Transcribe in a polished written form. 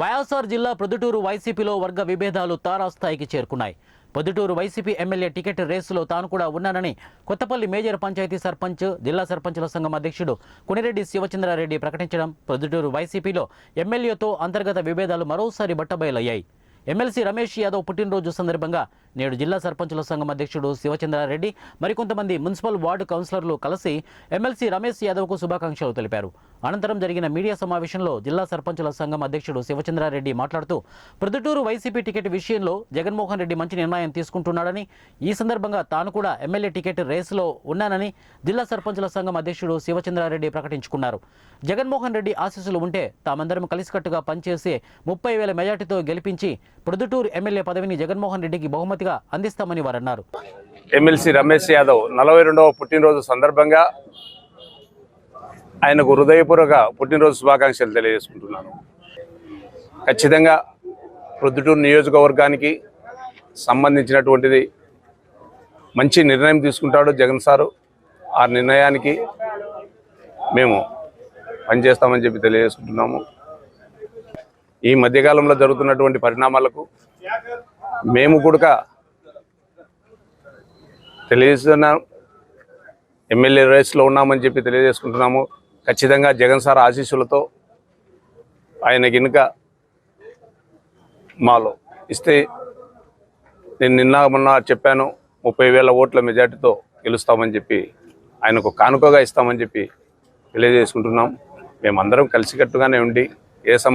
వైఎస్ఆర్ జిల్లా ప్రొద్దుటూరు వైసీపీలో వర్గ విభేదాలు తారాస్థాయికి చేరుకున్నాయి. ప్రొద్దుటూరు వైసీపీ ఎమ్మెల్యే టికెట్ రేసులో తాను కూడా ఉన్నానని కొత్తపల్లి మేజర్ పంచాయతీ సర్పంచ్, జిల్లా సర్పంచుల సంఘం అధ్యక్షుడు కొనిరెడ్డి శివచంద్రారెడ్డి ప్రకటించడం ప్రొద్దుటూరు వైసీపీలో ఎమ్మెల్యేతో అంతర్గత విభేదాలు మరోసారి బట్టబయలయ్యాయి. ఎమ్మెల్సీ రమేష్ యాదవ్ పుట్టినరోజు సందర్భంగా నేడు జిల్లా సర్పంచుల సంఘం అధ్యక్షుడు శివచంద్రారెడ్డి మరికొంతమంది మున్సిపల్ వార్డు కౌన్సిలర్లు కలిసి ఎమ్మెల్సీ రమేష్ యాదవ్కు శుభాకాంక్షలు తెలిపారు. అనంతరం జరిగిన మీడియా సమావేశంలో జిల్లా సర్పంచుల సంఘం అధ్యక్షుడు శివచంద్రారెడ్డి మాట్లాడుతూ ప్రొద్దుటూరు వైసీపీ టికెట్ విషయంలో జగన్మోహన్ రెడ్డి మంచి నిర్ణయం తీసుకుంటున్నాడని, ఈ సందర్భంగా తాను కూడా ఎమ్మెల్యే టికెట్ రేసులో ఉన్నానని జిల్లా సర్పంచుల సంఘం అధ్యక్షుడు శివచంద్రారెడ్డి ప్రకటించుకున్నారు. జగన్మోహన్ రెడ్డి ఆశీస్సులు ఉంటే తామందరం కలిసికట్టుగా పనిచేసి 30,000 మెజార్టీతో గెలిపించి ప్రొద్దుటూరు ఎమ్మెల్యే పదవిని జగన్మోహన్ రెడ్డికి బహుమతిగా అందిస్తామని వారన్నారు. ఎమ్మెల్సీ రమేష్ యాదవ్ 42వ పుట్టినరోజు సందర్భంగా ఆయనకు హృదయపూర్వక పుట్టినరోజు శుభాకాంక్షలు తెలియజేసుకుంటున్నాను. ఖచ్చితంగా ప్రొద్దుటూరు నియోజకవర్గానికి సంబంధించినటువంటిది మంచి నిర్ణయం తీసుకుంటాడు జగన్ సారు. ఆ నిర్ణయానికి మేము పనిచేస్తామని చెప్పి తెలియజేసుకుంటున్నాము. ఈ మధ్యకాలంలో జరుగుతున్నటువంటి పరిణామాలకు మేము కూడా తెలియజేస్తున్నాం. ఎమ్మెల్యే రేస్లో ఉన్నామని చెప్పి తెలియజేసుకుంటున్నాము. ఖచ్చితంగా జగన్ సార్ ఆశీస్సులతో ఆయన గినుక మాలో ఇస్తే నేను మొన్న చెప్పాను 30,000 ఓట్ల మెజార్టీతో గెలుస్తామని చెప్పి ఆయనకు కానుకగా ఇస్తామని చెప్పి తెలియజేసుకుంటున్నాం. మేమందరం కలిసికట్టుగానే ఉండి ఏ సమస్య